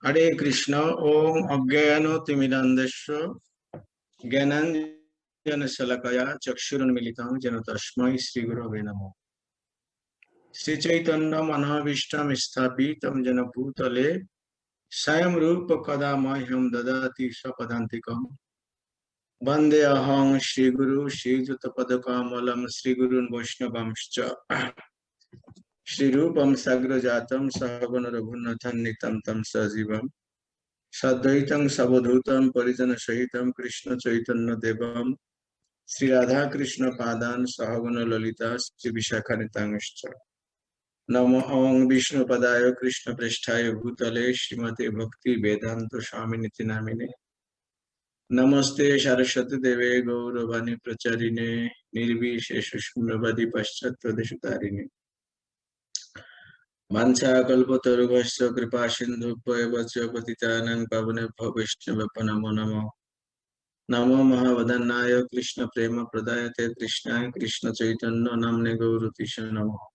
हरे कृष्ण। ओम अज्ञानतिमिरान्धस्य ज्ञानाञ्जनशलाकया चक्षुरुन्मीलितं येन तस्मै श्रीगुरवे नमः। श्रीचैतन्यमनोभीष्टं स्थापितं येन भूतले स्वयं रूप कदा मह्यं ददाति स्वपदान्तिकम्। वन्देऽहं श्रीगुरु श्रीयुतपदकमलं श्रीगुरून् वैष्णवांश्च श्रीरूपं साग्रजातं सहगण रघुनाथान्वितं तं सजीवम् सद्वैतं सवधूतं परिजन सहितं कृष्ण चैतन्य देवम श्री राधा कृष्ण पादान सहगुण ललिता श्री विशाखान्वितांश्च नमो ओं विष्णुपदाय कृष्ण पृष्ठाय भूतले श्रीमते भक्ति वेदांत स्वामिनिति नामिने नमस्ते सरस्वती देवे गौरवाणी प्रचारिणे निर्विशेष शून्यवादी पश्चात्प्रदेशतारिणे वाञ्छाकल्पतरुभ्यश्च कृपा सिन्धुभ्येव च पतितानां पावनेभ्यो वैष्णवेभ्यो नमो नमः। नमो महावदनाय कृष्ण प्रेम प्रदायते कृष्णाय कृष्ण चैतन्य नामने गौरतीश नमः।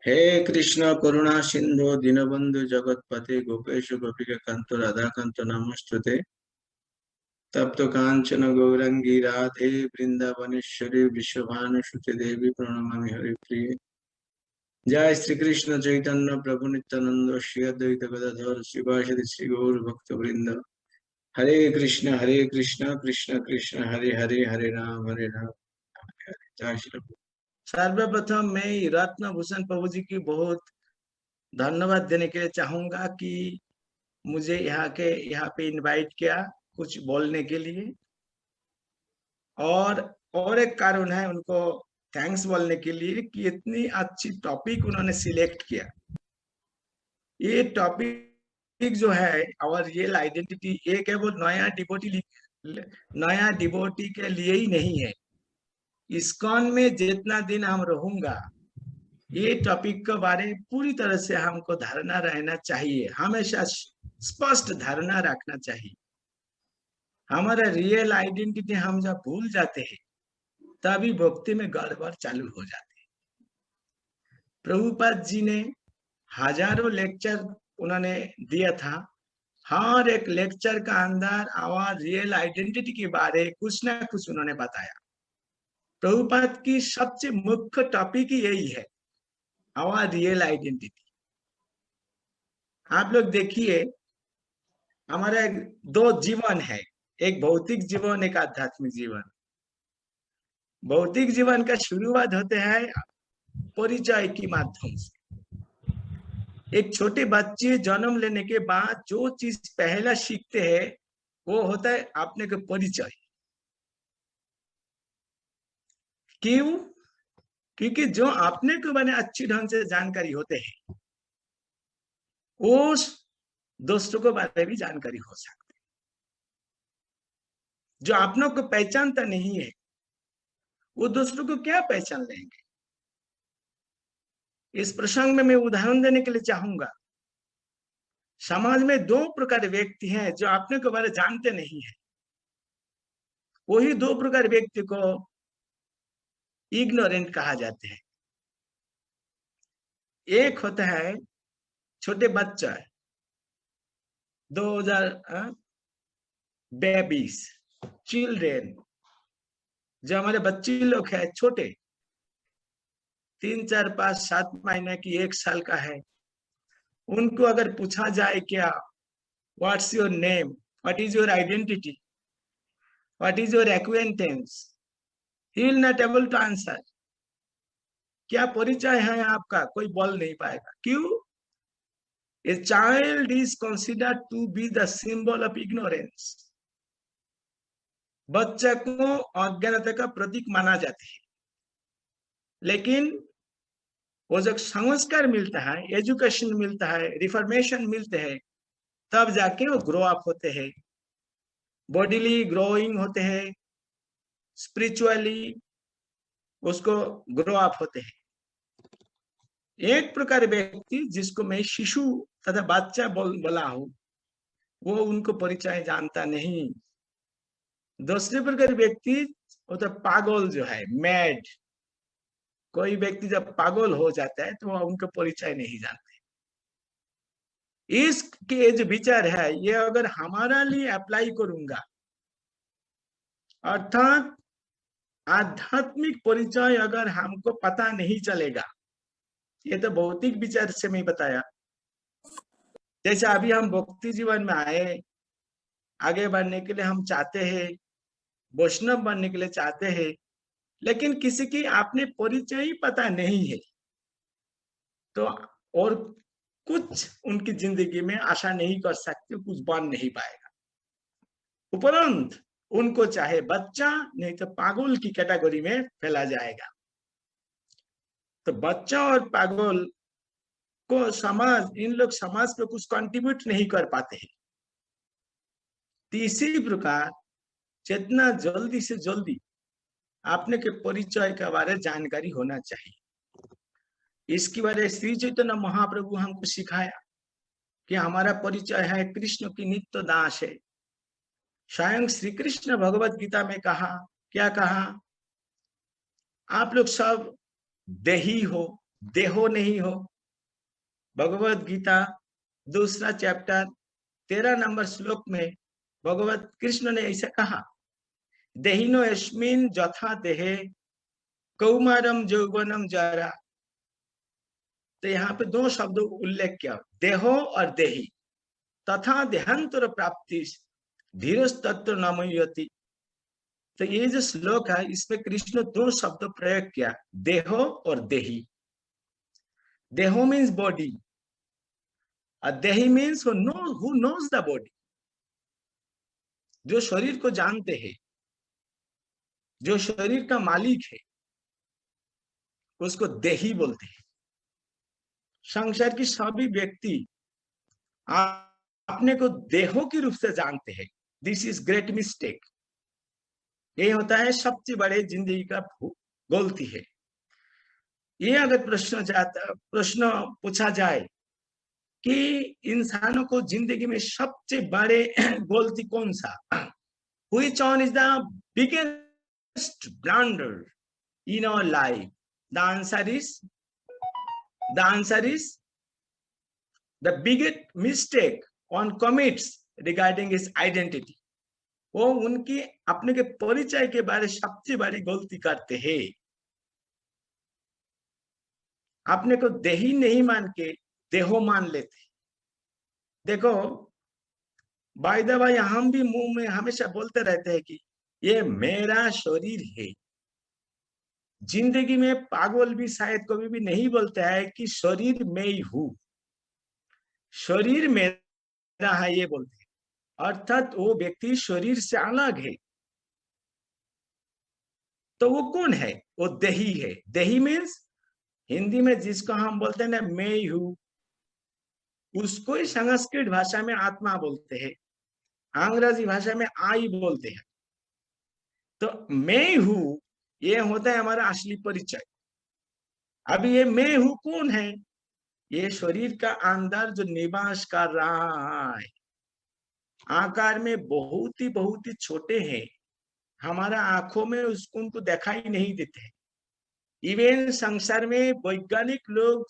हे कृष्ण करुणा सिंधु दीनबंधु जगतपते गोपेश गोपिका कांत राधा कांत नमस्तुते तप्त कांचन गौरंगी राधे वृंदावनेश्वरी विश्वभानुसुते देवी प्रणमामि हरिप्रिये। जय श्री कृष्ण चैतन्य प्रभु नित्यानंद श्री अद्वैत गदाधर श्रीवासदि श्री गौर भक्त वृंद। हरे कृष्ण कृष्ण कृष्ण हरे हरे हरे राम जय श्री प्रभु। सर्वप्रथम मैं रत्न भूषण प्रभु जी की बहुत धन्यवाद देने के लिए चाहूंगा कि मुझे यहाँ पे इनवाइट किया कुछ बोलने के लिए। और एक कारण है उनको थैंक्स बोलने के लिए कि इतनी अच्छी टॉपिक उन्होंने सिलेक्ट किया। ये टॉपिक जो है और रियल आइडेंटिटी, ये केवल नया डिवोटी के लिए ही नहीं है। इस्कॉन में जितना दिन हम रहूंगा ये टॉपिक के बारे में पूरी तरह से हमको धारणा रहना चाहिए, हमेशा स्पष्ट धारणा रखना चाहिए। हमारा रियल आइडेंटिटी हम जब भूल जाते हैं तभी भक्ति में गड़बड़ चालू हो जाती है। प्रभुपाद जी ने हजारों लेक्चर उन्होंने दिया था। हर एक लेक्चर का अंदर आवाज रियल आइडेंटिटी के बारे कुछ ना कुछ उन्होंने बताया। प्रभुपाद की सबसे मुख्य टॉपिक ही यही है, आवाज रियल आइडेंटिटी। आप लोग देखिए, हमारा दो जीवन है, एक भौतिक जीवन, एक आध्यात्मिक जीवन। भौतिक जीवन का शुरुआत होते हैं परिचय के माध्यम से। एक छोटे बच्चे जन्म लेने के बाद जो चीज पहला सीखते हैं वो होता है अपने का परिचय। क्यों? क्योंकि जो अपने को बने अच्छी ढंग से जानकारी होते हैं वो दोस्तों को बारे भी जानकारी हो सकती है। जो अपनों को पहचानता नहीं है वो दूसरों को क्या पहचान लेंगे। इस प्रसंग में मैं उदाहरण देने के लिए चाहूंगा। समाज में दो प्रकार व्यक्ति हैं जो अपने के बारे जानते नहीं है। वही दो प्रकार व्यक्ति को इग्नोरेंट कहा जाते हैं। एक होता है छोटे बच्चा, 2000 बेबीज, चिल्ड्रेन, जो हमारे बच्चे लोग हैं छोटे, 3, 4, 5, 7 महीने की, 1 साल का है। उनको अगर पूछा जाए क्या what's your name, what is your identity, what is your acquaintance, he will not able to answer. क्या परिचय है आपका, कोई बोल नहीं पाएगा। क्यों? A child is considered to be the symbol of ignorance. बच्चे को अज्ञानता का प्रतीक माना जाता है। लेकिन वो जब संस्कार मिलता है, एजुकेशन मिलता है, रिफॉर्मेशन मिलते हैं, तब जाके वो ग्रो अप होते हैं, बॉडीली ग्रोइंग होते हैं, स्पिरिचुअली उसको ग्रो अप होते हैं। एक प्रकार व्यक्ति जिसको मैं शिशु तथा बच्चा बोला हूं वो उनको परिचय जानता नहीं। दूसरे प्रकार व्यक्ति वो तो पागल जो है, मैड। कोई व्यक्ति जब पागल हो जाता है तो वो उनका परिचय नहीं जानते। इसके जो विचार है ये अगर हमारा लिए अप्लाई करूंगा, अर्थात आध्यात्मिक परिचय अगर हमको पता नहीं चलेगा, ये तो भौतिक विचार से मैं बताया, जैसे अभी हम भक्ति जीवन में आए, आगे बढ़ने के लिए हम चाहते हैं, वैष्णव बनने के लिए चाहते हैं, लेकिन किसी की आपने परिचय ही पता नहीं है, तो और कुछ उनकी जिंदगी में आशा नहीं कर सकते, कुछ बन नहीं पाएगा। उपरांत उनको चाहे बच्चा नहीं तो पागल की कैटेगरी में फैला जाएगा। तो बच्चा और पागल को समाज, इन लोग समाज पे कुछ कंट्रीब्यूट नहीं कर पाते हैं। तो इसी प्रकार जितना जल्दी से जल्दी आपने के परिचय के बारे जानकारी होना चाहिए। इसकी वजह श्री चैतन्य महाप्रभु हमको सिखाया कि हमारा परिचय है कृष्ण की नित्य दास है। स्वयं श्री कृष्ण भगवत गीता में कहा, क्या कहा, आप लोग सब देही हो, देहो नहीं हो। भगवत गीता दूसरा चैप्टर 13 नंबर श्लोक में भगवत कृष्ण ने ऐसा कहा, देहिनो यस्मिन् यथा देहे कौमारम यौवनम जरा। तो यहाँ पे दो शब्दों उल्लेख किया, देहो और देही, तथा देहांतर प्राप्ति धीरज तत्व नमयति। तो ये जो श्लोक है इसमें कृष्ण दो शब्द प्रयोग किया, देहो और देही। देहो मीन्स बॉडी और देही means who knows the body, जो शरीर को जानते हैं, जो शरीर का मालिक है, उसको देही बोलते हैं। संसार की सभी व्यक्ति अपने को देहो के रूप से जानते हैं। This is great mistake. ये होता है सबसे बड़े जिंदगी का गलती है। ये अगर प्रश्न पूछा जाए कि इंसानों को जिंदगी में सबसे बड़े गलती कौन सा, which one is the biggest blunder in our life, the answer is the biggest mistake one commits regarding his identity। वो उनकी अपने के परिचय के बारे सबसे बड़ी गलती करते हैं। अपने को देही नहीं मान के देहो मान लेते। देखो बाय द वे, हम भी मुंह में हमेशा बोलते रहते हैं कि ये मेरा शरीर है। जिंदगी में पागल भी शायद कभी भी नहीं बोलता है कि शरीर मैं ही हूं, शरीर मेरा है ये बोलते हैं, अर्थात वो व्यक्ति शरीर से अलग है। तो वो कौन है? वो देही है। देही मीन्स हिंदी में जिसको हम बोलते हैं ना मैं ही हूं, उसको ही संस्कृत भाषा में आत्मा बोलते हैं, अंग्रेजी भाषा में आई बोलते हैं। तो मैं ही हूं ये होता है हमारा असली परिचय। अब ये मैं हूं कौन है? ये शरीर का अंदर जो निवास कर रहा है, आकार में बहुत ही छोटे हैं, हमारा आंखों में उसको उनको दिखाई नहीं देते। इवन संसार में वैज्ञानिक लोग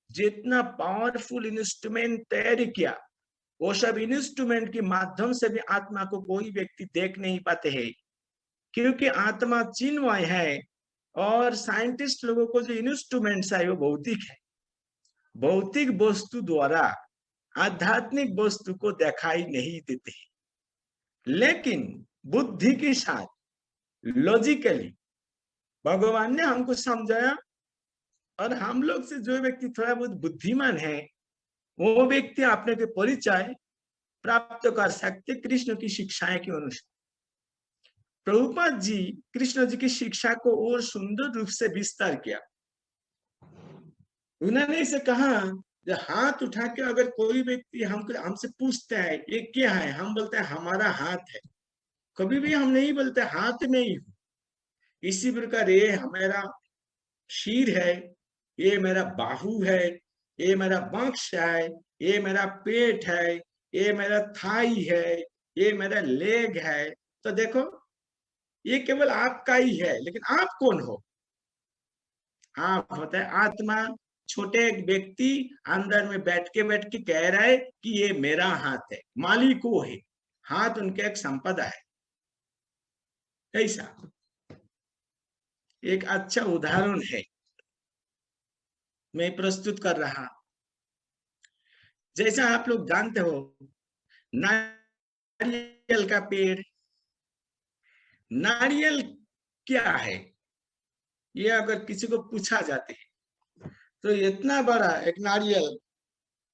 जितना पावरफुल इंस्ट्रूमेंट तैयार किया, वो सब इंस्ट्रूमेंट के माध्यम से भी आत्मा को कोई व्यक्ति देख नहीं पाते हैं, क्योंकि आत्मा चिन्मय है और साइंटिस्ट लोगों को जो इंस्ट्रूमेंट्स है वो भौतिक है। भौतिक वस्तु द्वारा आध्यात्मिक वस्तु को दिखाई नहीं देते, लेकिन बुद्धि के साथ लॉजिकली भगवान ने हमको समझाया, और हम लोग से जो व्यक्ति थोड़ा बहुत बुद्धिमान है वो व्यक्ति अपने के परिचय प्राप्त कर सकते कृष्ण की शिक्षाएं के अनुसार। प्रभुपाद जी कृष्ण जी की शिक्षा को और सुंदर रूप से विस्तार किया। उन्होंने इसे कहा, जो हाथ उठा के अगर कोई व्यक्ति हमसे पूछता है ये क्या है, हम बोलते हैं हमारा हाथ है। कभी भी हम नहीं बोलते हाथ में ही हूं। इसी प्रकार ये हमारा शीर है, ये मेरा बाहु है, ये मेरा वक्ष है, ये मेरा पेट है, ये मेरा थाई है, ये मेरा लेग है। तो देखो ये केवल आपका ही है, लेकिन आप कौन हो? आप होता है आत्मा, छोटे एक व्यक्ति अंदर में बैठ के कह रहा है कि ये मेरा हाथ है, मालिक वो है, हाथ उनके एक संपदा है। ऐसा एक अच्छा उदाहरण है मैं प्रस्तुत कर रहा। जैसा आप लोग जानते हो, नारियल का पेड़, नारियल क्या है ये अगर किसी को पूछा जाते है तो इतना बड़ा एक नारियल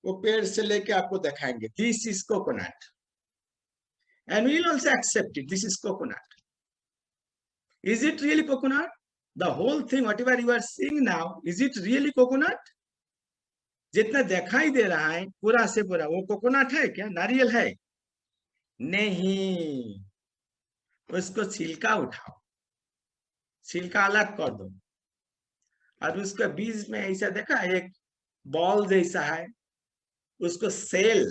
वो पेड़ से लेके आपको दिखाएंगे, this is coconut, and we will also accept it, this is coconut. Is it really coconut? The whole thing whatever you are seeing now, is it really coconut? जितना दिखाई दे रहा है पूरा से पूरा वो कोकोनट है क्या, नारियल है? नहीं, उसको छिलका उठाओ, छिलका अलग कर दो, और उसके बीच में ऐसा देखा एक बॉल जैसा है, उसको सेल,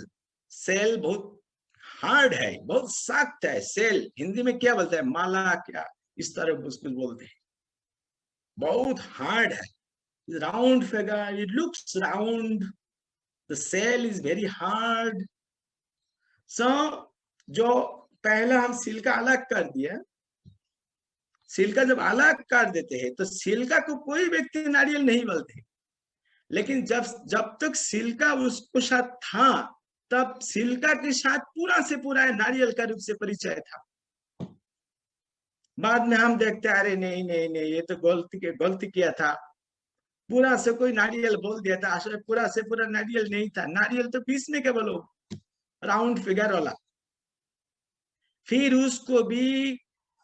सेल बहुत हार्ड है, बहुत सख्त है। सेल हिंदी में क्या बोलते हैं, माला क्या इस तरह उसको बोलते हैं, बहुत हार्ड है, round figure, it looks round, the cell is very hard. So जो पहला हम सिल्का अलग कर दिया, सिल्का जब अलग कर देते हैं तो सिल्का को कोई व्यक्ति नारियल नहीं बोलते, लेकिन जब जब तक सिल्का उसको साथ था तब सिल्का के साथ पूरा से पूरा नारियल का रूप से परिचय था। बाद में हम देखते हैं अरे नहीं नहीं नहीं ये तो गलती किया था, पूरा से कोई नारियल बोल दिया था, असल पूरा से पूरा नारियल नहीं था, नारियल तो बीच में केवल राउंड फिगर वाला। फिर उसको भी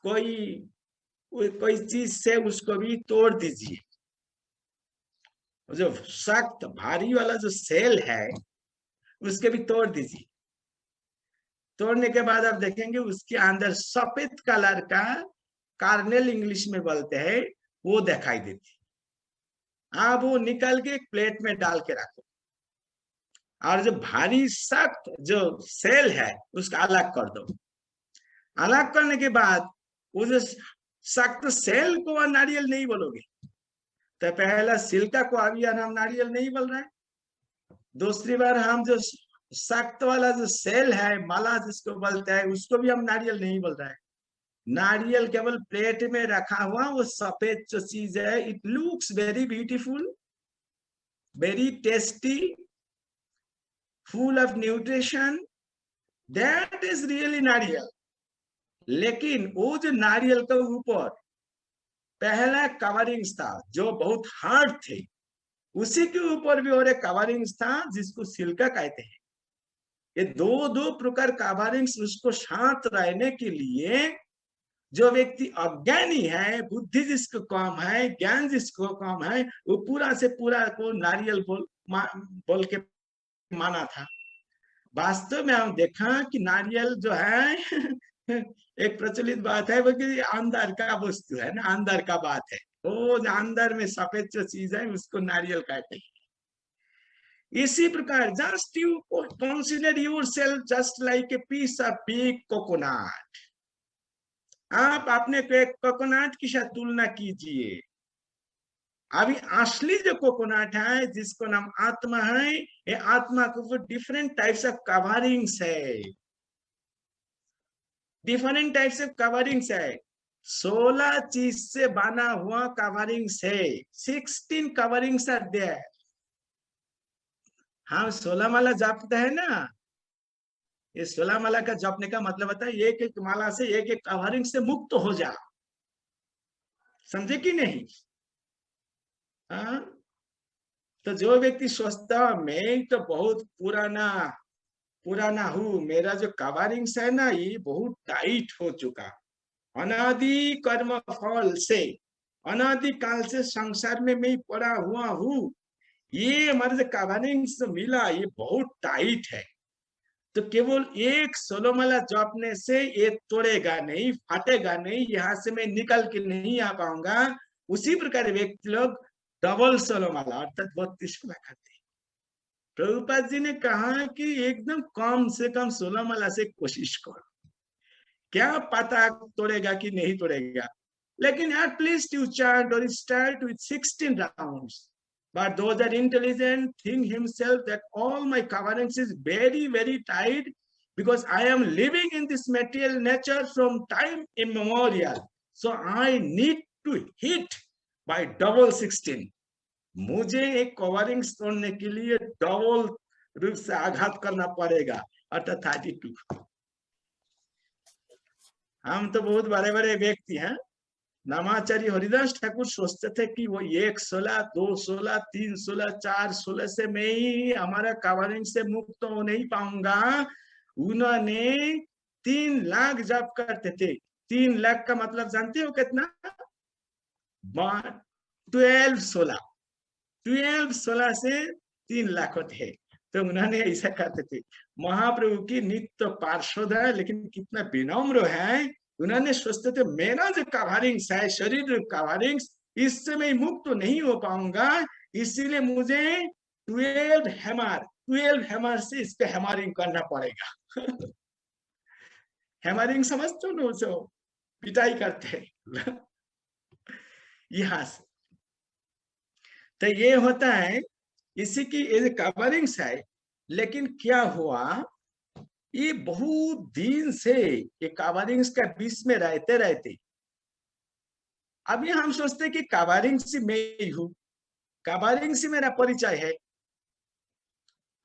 कोई चीज से उसको भी तोड़ दीजिए, जो सख्त भारी वाला जो सेल है उसके भी तोड़ दीजिए। तोड़ने के बाद आप देखेंगे उसके अंदर सफेद कलर का कार्नेल इंग्लिश में बोलते हैं वो दिखाई देती। आप वो निकल के एक प्लेट में डाल के रखो, और जो भारी सख्त जो सेल है उसका अलग कर दो। अलग करने के बाद वो जो सख्त सेल को और नारियल नहीं बोलोगे, तो पहला सिल्का को अभी हम नारियल नहीं बोल रहे हैं, दूसरी बार हम जो सख्त वाला जो सेल है माला जिसको बोलते हैं उसको भी हम नारियल नहीं बोल रहे हैं। नारियल केवल प्लेट में रखा हुआ वो सफेद जो चीज है, it looks very beautiful, very tasty, full of nutrition, that is really नारियल। लेकिन वो जो नारियल के ऊपर पहला कवरिंग्स था जो बहुत हार्ड थे, उसी के ऊपर भी और एक कवरिंग्स था जिसको सिल्का कहते हैं। ये दो दो प्रकार कवरिंग्स उसको साथ रहने के लिए, जो व्यक्ति अज्ञानी है, बुद्धि जिसको कम है, ज्ञान जिसको कम है, वो पूरा से पूरा को नारियल बोल के माना था। वास्तव में हम देखा कि नारियल जो है एक प्रचलित बात है वो कि अंदर का वस्तु है ना, अंदर का बात है, वो अंदर में सफेद जो चीज है उसको नारियल कहते हैं। इसी प्रकार just you consider yourself just like a piece of big coconut. आप अपने को एक कोकोनट के साथ तुलना कीजिए। अभी असली जो कोकोनट है जिसको नाम आत्मा है, ये आत्मा के ऊपर डिफरेंट टाइप्स ऑफ कवरिंग्स है, डिफरेंट टाइप्स ऑफ कवरिंग्स है। 16 चीज से बना हुआ कवरिंग्स है, 16 कवरिंग्स आर देयर। हम 16 माला जपते हैं ना, ये 16 माला का जपने का मतलब होता है एक एक माला से एक एक कवरिंग से मुक्त हो जा, समझे कि नहीं? हाँ, तो जो व्यक्ति सोचता मैं तो बहुत पुराना हूँ, मेरा जो कवरिंग्स है ना ये बहुत टाइट हो चुका, अनादि कर्म फल से अनादि काल से संसार में मैं पड़ा हुआ हूँ, ये हमारे जो कवरिंग्स मिला ये बहुत टाइट है, तो केवल एक सोलोमाला जपने से ये तोड़ेगा नहीं, फटेगा नहीं, यहाँ से मैं निकल के नहीं आ पाऊंगा। उसी प्रकार व्यक्ति लोग डबल सोलोमाला अर्थात 32 माला करते हैं। प्रभुपाद जी ने कहा कि एकदम कम से कम 16 माला से कोशिश करो, क्या पता तोड़ेगा कि नहीं तोड़ेगा, लेकिन एटलीस्ट यू चार्ट और start with 16 rounds. but those that intelligent think himself that all my coverings is very, very tight because I am living in this material nature from time immemorial. So I need to hit by double 16. मुझे एक covering तोड़ने के लिए double रूप से आघात करना पड़ेगा, अर्थात 32। हम तो बहुत बड़े बड़े व्यक्ति हैं। नामाचार्य हरिदास ठाकुर सोचते थे कि वो 1 16, 2 16, 3 16, 4 16 से मैं ही हमारा कवरिंग से मुक्त हो नहीं पाऊंगा। उन्होंने 3 लाख जप करते थे। 3 लाख का मतलब जानते हो कितना? 12 16 से 3 लाख होते हैं। तो उन्होंने ऐसा करते थे। महाप्रभु की नित्य पार्षद है, लेकिन कितना विनम्र है। उन्होंने सोचते थे मेरा जो कवरिंग्स है, शरीर कवरिंग्स, इससे मैं मुक्त तो नहीं हो पाऊंगा, इसीलिए मुझे 12 हैमर से इस पे हैमरिंग करना पड़ेगा। हैमरिंग समझते हो ना, पिटाई करते हैं यहाँ से। तो ये होता है इसी की कवरिंग्स है। लेकिन क्या हुआ, ये बहुत दिन से ये कवरिंग्स का बीच में रहते रहते अभी हम सोचते कि कवरिंग्स मैं ही हूं, कवरिंग्स मेरा परिचय है।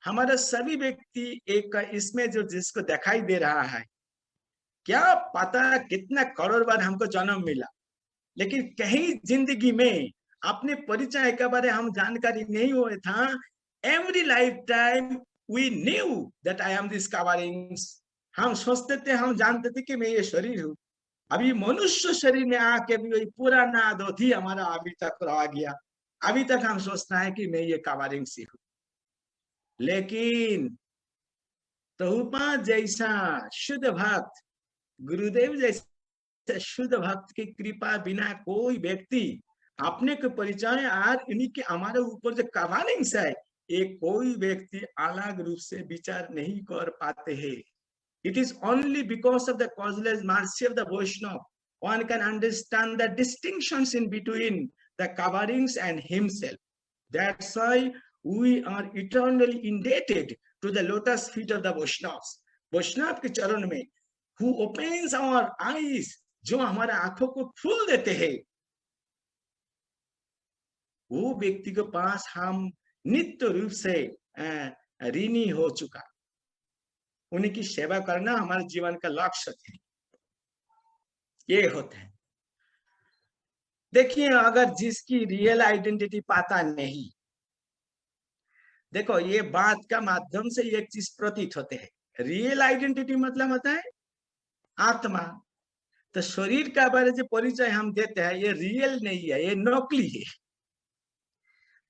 हमारा सभी व्यक्ति एक इसमें जो जिसको दिखाई दे रहा है, क्या पता कितना करोड़ बार हमको जन्म मिला, लेकिन कहीं जिंदगी में अपने परिचय के बारे हम जानकारी नहीं हुए था। Every life time we knew that I am this coverings. हम सोचते थे, हम जानते थे कि मैं ये शरीर हूँ। अभी मनुष्य शरीर में आके भी वही पुराना धोती हमारा अभी तक रह गया। अभी तक हम सोचना है कि मैं ये कवरिंग्स ही हूँ। लेकिन प्रभुपाद जैसा शुद्ध भक्त, गुरुदेव जैसा शुद्ध भक्त की कृपा बिना कोई व्यक्ति अपने को परिचय आज इन्हीं के हमारे ऊपर जो कवरिंग्स है, एक कोई व्यक्ति अलग रूप से विचार नहीं कर पाते हैं। It is only because of the causeless mercy of the Vaishnava one can understand the distinctions in between the coverings and himself. That's why we are eternally indebted to the lotus feet of the Vaishnavas. वैष्णव के चरण में who opens our eyes, जो हमारे आंखों को खोल देते हैं, वो व्यक्ति के पास हम नित्य रूप से ऋणी हो चुका। उनकी सेवा करना हमारे जीवन का लक्ष्य है। ये होता है। देखिए, अगर जिसकी रियल आइडेंटिटी पता नहीं, देखो ये बात का माध्यम से एक चीज प्रतीत होते हैं। रियल आइडेंटिटी मतलब होता है आत्मा। तो शरीर का बारे जो परिचय हम देते हैं, ये रियल नहीं है, ये नकली है।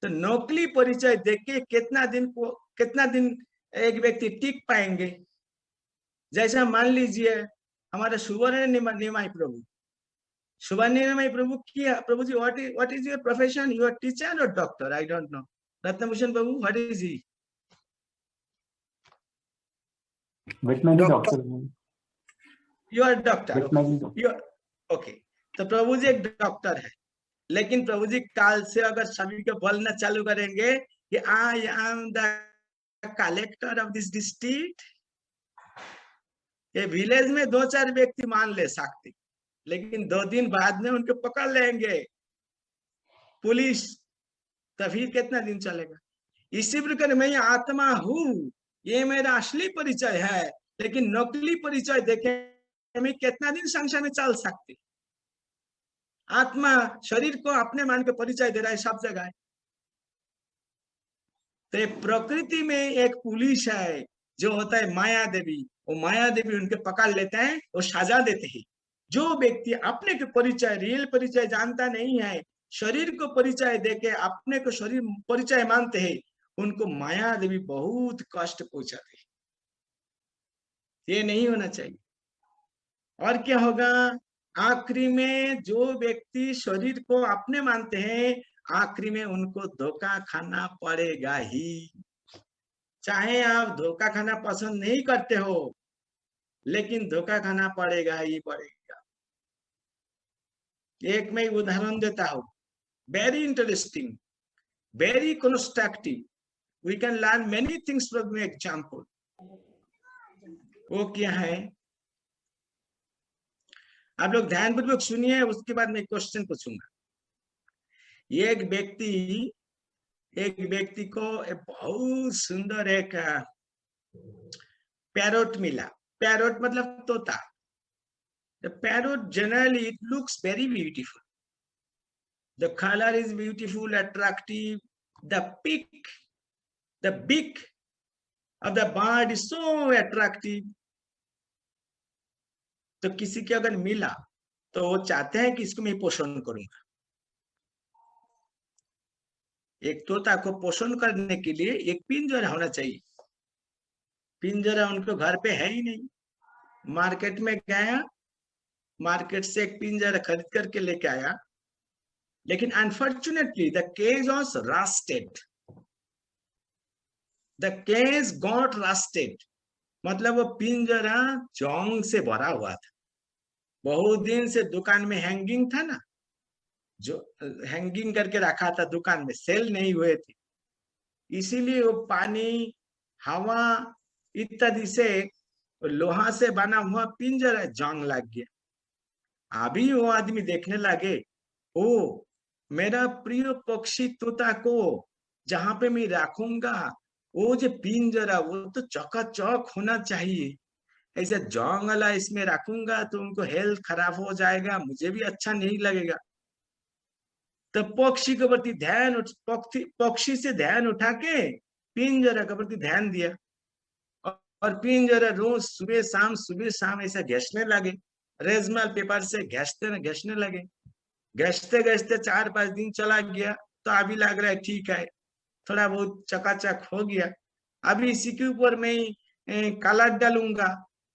तो नकली परिचय देख के कितना दिन एक व्यक्ति टिक पाएंगे। जैसा मान लीजिए हमारे सुवर्ण निमाई प्रभु, सुवर्ण निमाई प्रभु की, Prabhu ji what is your profession? You are teacher और doctor? I don't know. Ratnabhushan Prabhu, what is he? Veterinary doctor. You are doctor, okay. तो प्रभु जी एक डॉक्टर है, लेकिन प्रभु जी काल से अगर सभी को बोलना चालू करेंगे कि I am the collector of this district, ये विलेज में 2-4 व्यक्ति मान ले सकते, लेकिन 2 दिन बाद में उनको पकड़ लेंगे पुलिस, तो फिर कितना दिन चलेगा? इसी प्रकार मैं आत्मा हूँ, ये मेरा असली परिचय है, लेकिन नकली परिचय देखे मैं कितना दिन संसार में चल सकती? आत्मा शरीर को अपने मान के परिचय दे रहा है सब जगह। तो प्रकृति में एक पुलिस है जो होता है माया देवी। वो माया देवी उनके पकड़ लेते हैं, वो सजा देते हैं। जो व्यक्ति अपने के परिचय, रियल परिचय जानता नहीं है, शरीर को परिचय देके अपने को शरीर परिचय मानते हैं, उनको माया देवी बहुत कष्ट पहुंचाते हैं। ये नहीं होना चाहिए। और क्या होगा? आखिरी में जो व्यक्ति शरीर को अपने मानते हैं, आखिरी में उनको धोखा खाना पड़ेगा ही। चाहे आप धोखा खाना पसंद नहीं करते हो, लेकिन धोखा खाना पड़ेगा ही पड़ेगा। एक मैं उदाहरण देता हूं, very interesting. very constructive. We can learn many things from the example. वो क्या है, आप लोग ध्यानपूर्वक सुनिए, उसके बाद मैं क्वेश्चन पूछूंगा। एक व्यक्ति को एक बहुत सुंदर एक पैरोट मिला। पैरोट मतलब तोता। The parrot generally it looks very beautiful. The color is beautiful, attractive. The beak of the bird is so attractive. तो किसी के अगर मिला तो वो चाहते हैं कि इसको मैं पोषण करूंगा। एक तोता को पोषण करने के लिए एक पिंजरा होना चाहिए। पिंजरा उनको घर पे है ही नहीं। मार्केट में गया, मार्केट से एक पिंजरा खरीद करके लेके आया, लेकिन unfortunately the cage was rusted. The cage got rusted मतलब वो पिंजरा जंग से भरा हुआ था। बहुत दिन से दुकान में हैंगिंग था ना, जो हैंगिंग करके रखा था दुकान में, सेल नहीं हुए थे, इसीलिए वो पानी, हवा इत्यादि से लोहा से बना हुआ पिंजरा जंग लग गया। अभी वो आदमी देखने लगे, ओ मेरा प्रिय पक्षी तोता को जहां पे मैं रखूंगा, वो जो पिंजरा वो तो चकाचक होना चाहिए। ऐसे जंग वाला इसमें रखूंगा तो उनको हेल्थ खराब हो जाएगा, मुझे भी अच्छा नहीं लगेगा। तो पक्षी के प्रति पक्षी से ध्यान उठा के पिंजरा के प्रति ध्यान दिया, और पिंजरा रोज सुबह शाम ऐसा घिसने लगे। रेजमल पेपर से घिसने लगे। घिसते 4-5 दिन चला गया, तो अभी लग रहा है ठीक है, थोड़ा बहुत चकाचक हो गया। अभी इसी के ऊपर मैं कलर डालूंगा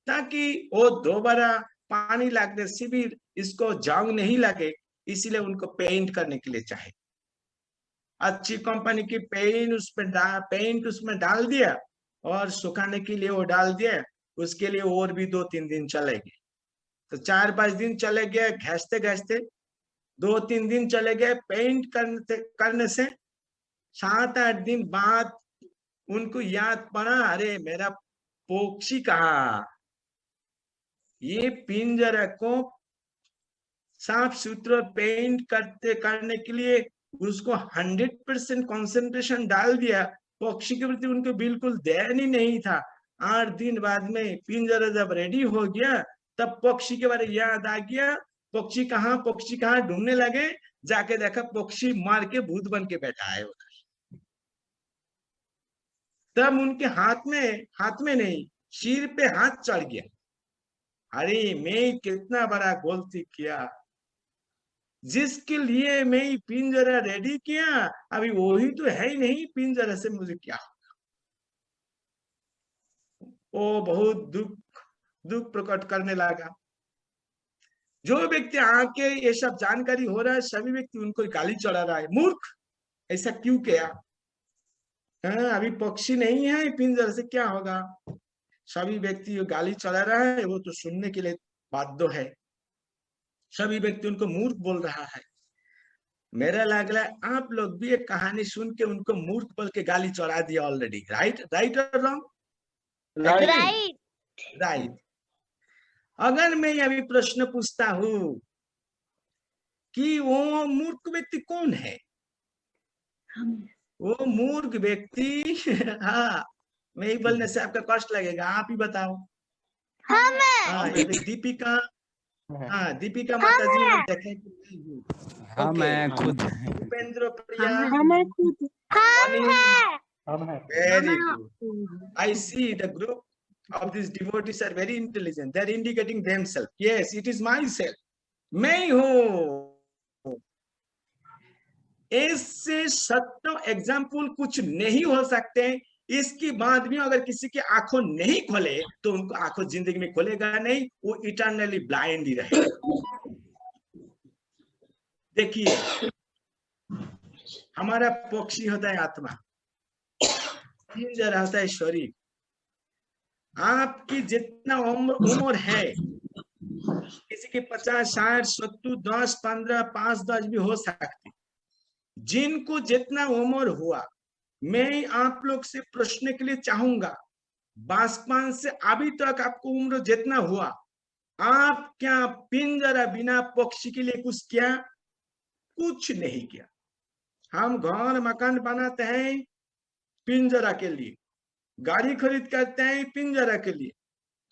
ताकि वो दोबारा पानी लगने से भी इसको जंग नहीं लगे, इसीलिए उनको पेंट करने के लिए चाहे। अच्छी कंपनी की पेंट उसमें डाल दिया और सुखाने के लिए वो डाल दिया। उसके लिए और भी 2-3 दिन चलेगी। तो 4-5 दिन चले गए घिसते 2-3 दिन चले गए पेंट करने से। 7-8 दिन बाद उनको याद पड़ा, अरे मेरा पक्षी कहाँ। ये पिंजरा को साफ सुथरा पेंट करने के लिए उसको 100% कंसंट्रेशन डाल दिया। पक्षी के प्रति उनको बिल्कुल ध्यान ही नहीं था। 8 दिन बाद में पिंजरा जब रेडी हो गया, तब पक्षी के बारे में याद आ गया, पक्षी कहाँ ढूंढने लगे। जाके देखा पक्षी मार के भूत बन के बैठा है उधर। तब उनके हाथ में नहीं, सिर पे हाथ चढ़ गया। अरे मैं कितना बड़ा गलती किया, जिसके लिए मैं पिंजरा रेडी किया अभी वही तो है ही नहीं, पिंजरा से मुझे क्या होगा। वो बहुत दुख प्रकट करने लगा। जो व्यक्ति आके ये सब जानकारी हो रहा है, सभी व्यक्ति उनको गाली चढ़ा रहा है, मूर्ख ऐसा क्यों किया। अभी पक्षी नहीं है, पिंजरे से क्या होगा। सभी व्यक्ति गाली चढ़ा रहा है, वो तो सुनने के लिए बाध्य है। सभी व्यक्ति उनको मूर्ख बोल रहा है। मेरा लग रहा है आप लोग भी एक कहानी सुन के उनको मूर्ख बोल के गाली चढ़ा दिया ऑलरेडी। राइट और रॉन्ग? राइट। अगर मैं अभी प्रश्न पूछता हूँ कि वो मूर्ख व्यक्ति कौन है, वो मूर्ख व्यक्ति हाँ, मैं ही बोलने से आपका कष्ट लगेगा, आप ही बताओ। हाँ, दीपिका। हाँ, दीपिका माता जी ने देखे। हाँ मैं खुद। उपेंद्र प्रिया। Very good. I see the group of these devotees are very intelligent. They are indicating themselves. Yes, it is myself. मैं हूँ। इससे सत्य एग्जाम्पल कुछ नहीं हो सकते। इसके बाद भी अगर किसी की आंखों नहीं खोले तो उनको आंखों जिंदगी में खोलेगा नहीं, वो इटर्नली ब्लाइंड ही रहेगा। देखिए, हमारा पक्षी होता है आत्मा, पिंजरा होता है शरीर। आपकी जितना उम्र है, किसी की 50, 60, 70, 10, 15, 5, 10 भी हो सकती, जिनको जितना उम्र हुआ, मैं आप लोग से प्रश्न के लिए चाहूंगा, बासपान से अभी तक आपको उम्र जितना हुआ, आप क्या पिंजरा बिना पक्षी के लिए कुछ किया? कुछ नहीं किया। हम घर मकान बनाते हैं पिंजरा के लिए, गाड़ी खरीद करते हैं पिंजरा के लिए,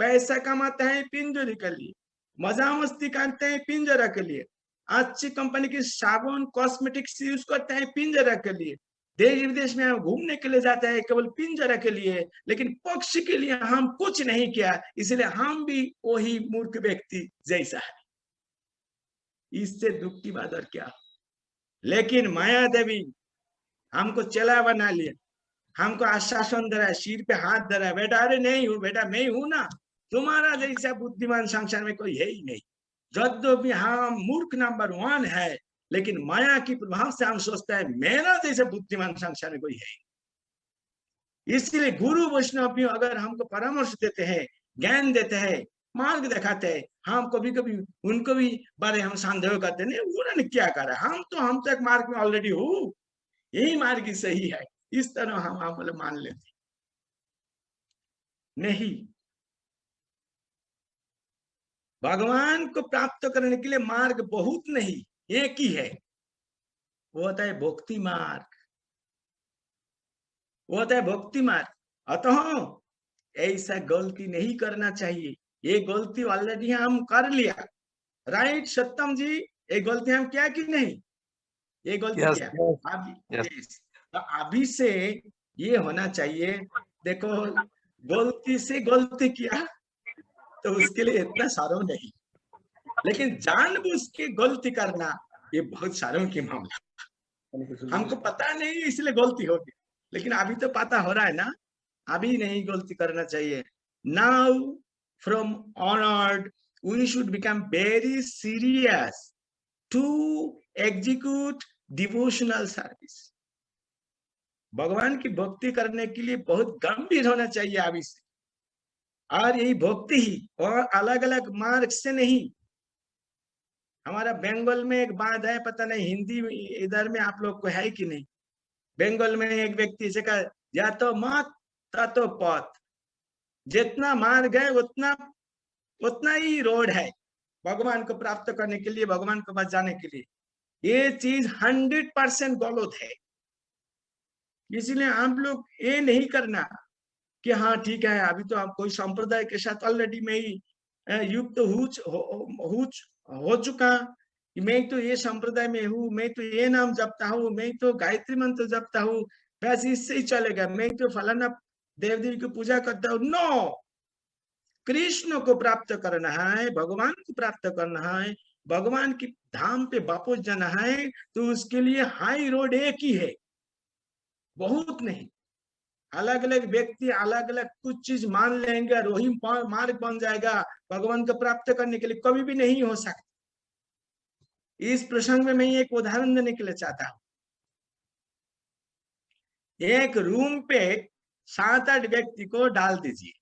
पैसा कमाते हैं पिंजरे के लिए, मजा मस्ती करते हैं पिंजरा के लिए, अच्छी कंपनी की साबुन कॉस्मेटिक्स यूज करते हैं पिंजरा के लिए, देश विदेश में हम घूमने के लिए जाते हैं केवल पिंजरा के लिए, लेकिन पक्षी के लिए हम कुछ नहीं किया, इसलिए हम भी वही मूर्ख व्यक्ति जैसा है। इससे दुख की बात और क्या। लेकिन माया देवी हमको चला बना लिया, हमको आश्वासन दे रहा है, सिर पे हाथ दे रहा है, बेटा अरे नहीं हूं बेटा, मैं हूं ना, तुम्हारा जैसा बुद्धिमान संसार में कोई है ही नहीं। यद्यपि हम मूर्ख नंबर 1 है, लेकिन माया की प्रभाव से हम सोचते हैं मेरा जैसा बुद्धिमान संसार में कोई है। इसलिए गुरु वैष्णव भी अगर हमको परामर्श देते हैं, ज्ञान देते हैं, मार्ग दिखाते हैं, हम कभी कभी उनको भी बारे हम संदेह करते नहीं, उन्होंने क्या करा, हम तो एक मार्ग में ऑलरेडी हूँ, यही मार्ग ही सही है, इस तरह हम आप मान लेते नहीं। भगवान को प्राप्त करने के लिए मार्ग बहुत नहीं, एक ही है, वो होता है भक्ति मार्ग, वो होता है भक्ति मार्ग। अतः ऐसा गलती नहीं करना चाहिए, ये गलती ऑलरेडी हम कर लिया, राइट सत्यम जी, ये गलती हम क्या की नहीं, ये गलती Yes, क्या yes, अभी yes. yes. तो अभी से ये होना चाहिए, देखो गलती से गलती किया तो उसके लिए इतना शर्म नहीं, लेकिन जानबूझ के गलती करना ये बहुत शर्म की मामला। हमको पता नहीं इसलिए गलती हो गई, लेकिन अभी तो पता हो रहा है ना, अभी नहीं गलती करना चाहिए। Now from onward we should become very serious to execute devotional service. भगवान की भक्ति करने के लिए बहुत गंभीर होना चाहिए अभी से, और यही भक्ति ही, और अलग अलग मार्ग से नहीं। हमारा बंगाल में एक बात है, पता नहीं हिंदी इधर में आप लोग को है कि नहीं, बंगाल में एक व्यक्ति से कहा, या तो मत तो पथ, जितना मार्ग है उतना उतना ही रोड है भगवान को प्राप्त करने के लिए, भगवान को बच जाने के लिए। ये चीज 100% गलत है। इसलिए आप लोग ये नहीं करना कि हाँ ठीक है, अभी तो आप कोई संप्रदाय के साथ ऑलरेडी मैं ही युक्त हो चुका, मैं तो ये संप्रदाय में हूँ, मैं तो ये नाम जपता हूँ, मैं तो गायत्री मंत्र जपता हूँ, बस इससे ही चलेगा, मैं तो फलाना देव देवी की पूजा करता हूँ। नो, कृष्ण को प्राप्त करना है, भगवान को प्राप्त करना है, भगवान की धाम पे वापस जाना है, तो उसके लिए हाई रोड एक ही है, बहुत नहीं। अलग अलग व्यक्ति अलग अलग कुछ चीज मान लेंगे, वही मार्ग बन जाएगा भगवान को प्राप्त करने के लिए, कभी भी नहीं हो सकता। इस प्रसंग में मैं एक उदाहरण देने के लिए चाहता हूं। एक रूम पे 7-8 व्यक्ति को डाल दीजिए,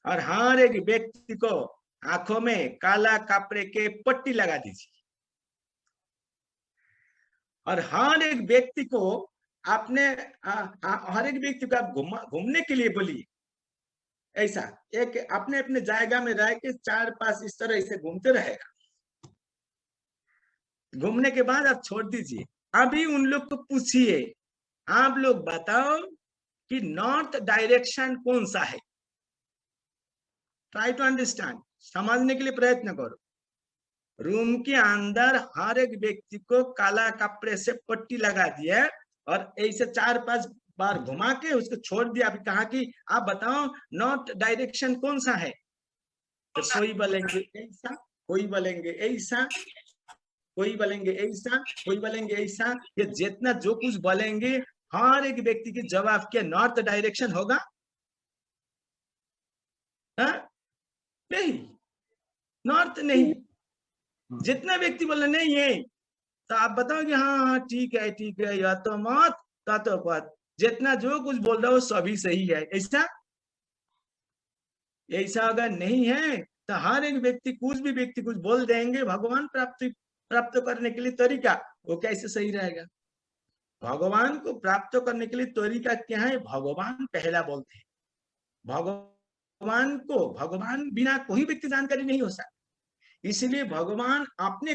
और हर एक व्यक्ति को आंखों में काला कपड़े के पट्टी लगा दीजिए, और हर एक व्यक्ति को अपने हर एक व्यक्ति को आप घूमने के लिए बोलिए, ऐसा एक अपने अपने जायगा में रह के 4-5 इस तरह से घूमते रहेगा। घूमने के बाद आप छोड़ दीजिए। अभी उन लोग को पूछिए, आप लोग बताओ कि नॉर्थ डायरेक्शन कौन सा है, ट्राई टू अंडरस्टैंड, समझने के लिए प्रयत्न करो। रूम के अंदर हर एक व्यक्ति को काला कपड़े से पट्टी लगा दिया, और ऐसे 4-5 बार घुमा के उसको छोड़ दिया। अभी कहा कि आप बताओ नॉर्थ डायरेक्शन कौन सा है, तो कोई बोलेंगे ऐसा, कोई बोलेंगे ऐसा, कोई बोलेंगे ऐसा, कोई बोलेंगे ऐसा। ये जितना जो कुछ बोलेंगे, हर एक व्यक्ति के जवाब क्या नॉर्थ डायरेक्शन होगा? नहीं, नॉर्थ नहीं। जितना व्यक्ति बोले नहीं है, तो आप बताओ कि हाँ ठीक है ठीक है, या तो मत तो पथ, जितना जो कुछ बोल रहा हो सभी सही है, ऐसा ऐसा अगर नहीं है तो हर एक व्यक्ति कुछ भी व्यक्ति कुछ बोल देंगे, भगवान प्राप्ति प्राप्त करने के लिए तरीका वो कैसे सही रहेगा? भगवान को प्राप्त करने के लिए तरीका क्या है? भगवान पहला बोलते हैं। भगवान बिना कोई व्यक्ति जानकारी नहीं हो सकता। इसलिए भगवान आपने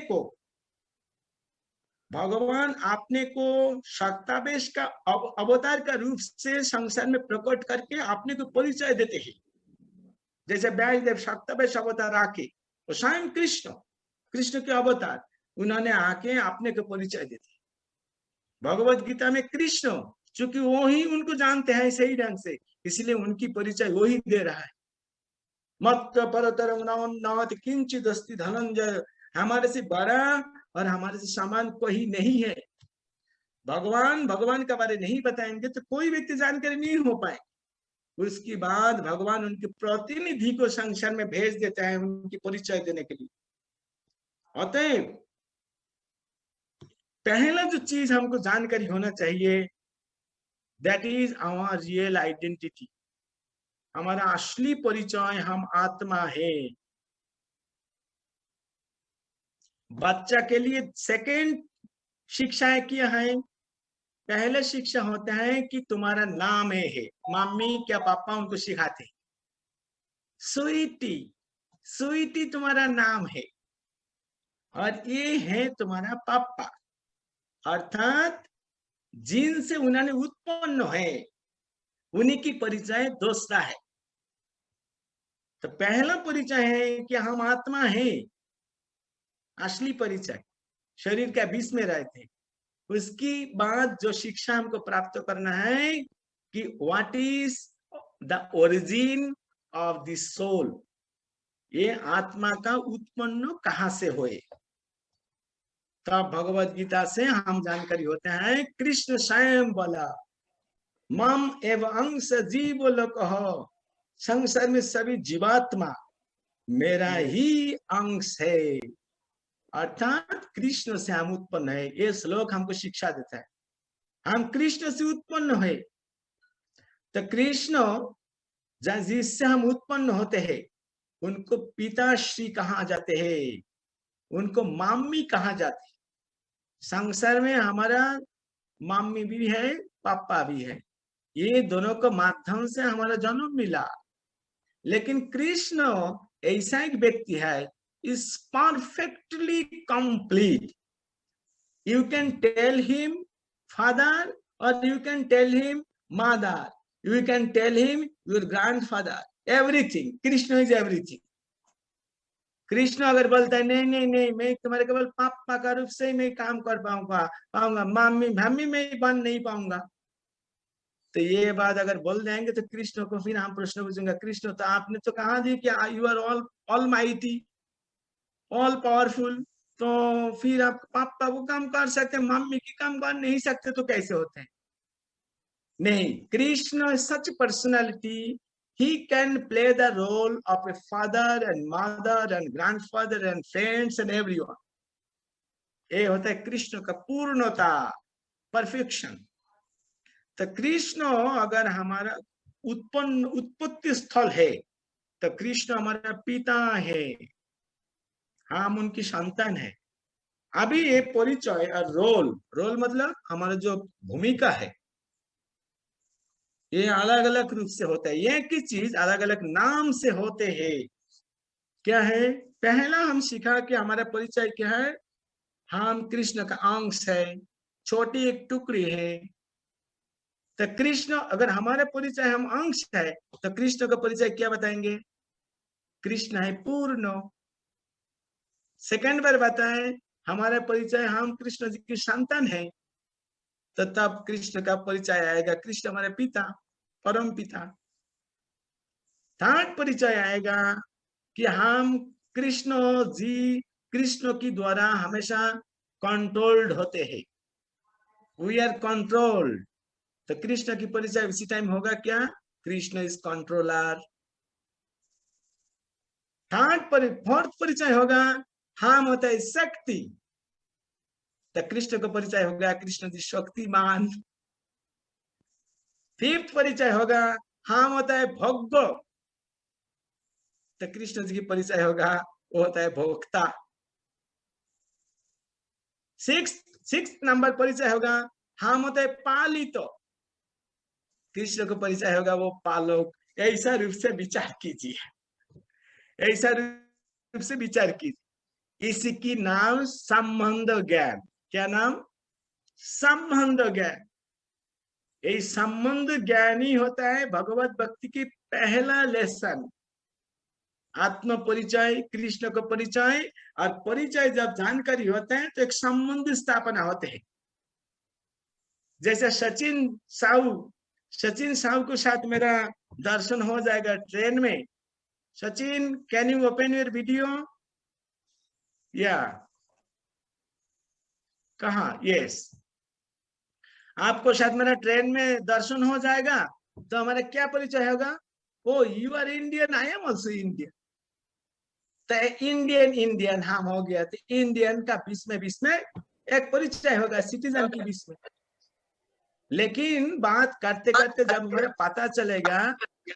को शक्तावेश का अवतार का रूप से संसार में प्रकट करके आपने को परिचय देते हैं। जैसे व्यासदेव शक्तावेश अवतार आके तो स्वयं कृष्ण के अवतार उन्होंने आके आपने को परिचय देते। भगवत गीता में कृष्ण चूंकि वो ही उनको जानते हैं सही ढंग से, इसलिए उनकी परिचय वो ही दे रहा है। मत परतरम नवत किंचित अस्ति धनंजय, हमारे से बड़ा और हमारे से समान कोई नहीं है। भगवान का बारे नहीं बताएंगे तो कोई व्यक्ति जानकारी नहीं हो पाए। उसके बाद भगवान उनके प्रतिनिधि को संसार में भेज देता है उनकी परिचय देने के लिए। अतएव पहला जो चीज हमको जानकारी होना चाहिए, that is our real identity. हमारा असली परिचय हम आत्मा है। बच्चा के लिए सेकंड शिक्षाएं क्या है? पहले शिक्षा होता है कि तुम्हारा नाम है। मम्मी क्या पापा उनको सिखाते हैं, स्वीटी तुम्हारा नाम है और ये है तुम्हारा पापा, अर्थात जिनसे उन्होंने उत्पन्न है उन्हीं की परिचय दूसरा है। तो पहला परिचय है कि हम आत्मा है, असली परिचय शरीर के बीच में रहते। उसकी बाद जो शिक्षा हमको प्राप्त करना है कि what is the origin of the soul, ये आत्मा का उत्पन्न कहां से हुए। तब भगवत गीता से हम जानकारी होते हैं। कृष्ण स्वयं बोला मम एव अंश जीव लोक, संसार में सभी जीवात्मा मेरा ही अंश है, अर्थात कृष्ण से हम उत्पन्न है। ये श्लोक हमको शिक्षा देता है हम कृष्ण से उत्पन्न है। तो कृष्ण जिससे हम उत्पन्न होते हैं उनको पिताश्री कहा जाते हैं, उनको मामी कहा जाते हैं। संसार में हमारा मामी भी है पापा भी है, ये दोनों के माध्यम से हमारा जन्म मिला। लेकिन कृष्ण ऐसा एक व्यक्ति है is perfectly complete. You can tell him father or you can tell him mother. You can tell him your grandfather. Everything. Krishna is everything. Krishna अगर बोलता है नहीं नहीं नहीं मैं तुम्हारे केवल पापा का रूप से ही मैं काम कर पाऊंगा मम्मी में बन नहीं पाऊंगा, तो ये बात अगर बोल जाएंगे तो कृष्ण को फिर हम प्रश्न पूछेंगे, कृष्ण तो आपने तो कहा दी कि you are almighty all powerful, तो फिर आप पापा वो काम कर सकते हैं मम्मी की काम कर नहीं सकते, तो कैसे होते हैं? नहीं, कृष्ण सच personality, he can play the role of a father and mother and grandfather and friends and everyone. ये होता है कृष्ण का पूर्णता, परफेक्शन। तो कृष्ण अगर हमारा उत्पत्ति स्थल है तो कृष्ण हमारा पिता है, हम उनकी संतान है। अभी ये परिचय और रोल मतलब हमारा जो भूमिका है ये अलग अलग रूप से होता है। ये की चीज अलग अलग नाम से होते हैं। क्या है? पहला हम सीखा कि हमारा परिचय क्या है, हम कृष्ण का अंश है, छोटी एक टुकड़ी है। तो कृष्ण अगर हमारा परिचय हम अंश है तो कृष्ण का परिचय क्या बताएंगे? कृष्ण है पूर्ण। सेकंड बार बताएं हमारा परिचय हम कृष्ण जी की संतान है, तो तब कृष्ण का परिचय आएगा कृष्ण हमारे पिता, परम पिता। थर्ड परिचय आएगा कि हम कृष्ण की द्वारा हमेशा कंट्रोल्ड होते हैं, वी आर कंट्रोल्ड। तो कृष्ण की परिचय इसी टाइम होगा क्या? Krishna is controller. फोर्थ परिचय होगा हम होता है शक्ति, तो कृष्ण का परिचय होगा कृष्ण जी शक्तिमान। फिफ्थ परिचय होगा हम होता है भोग्य, तो कृष्ण जी की परिचय होगा वो होता है भोक्ता। सिक्स नंबर परिचय होगा, हम होते पालित, कृष्ण को परिचय होगा वो पालक। ऐसा रूप से विचार कीजिए, ऐसा रूप से विचार कीजिए। इसकी नाम संबंध ज्ञान। क्या नाम? संबंध ज्ञान। ये संबंध ज्ञान ही होता है भगवत भक्ति की पहला लेसन। आत्म परिचय, कृष्ण को परिचय, और परिचय जब जानकारी होते हैं तो एक संबंध स्थापना होते हैं। जैसे सचिन साहू के साथ मेरा दर्शन हो जाएगा ट्रेन में। Sachin, can you open your video? या कहा? यस। आपको शायद मेरा ट्रेन में दर्शन हो जाएगा तो हमारा क्या परिचय होगा? Oh you are Indian, I am also Indian. तो इंडियन हम हो गया, तो इंडियन का बीच में एक परिचय होगा सिटीजन के बीच में। लेकिन बात करते करते जब मुझे पता चलेगा,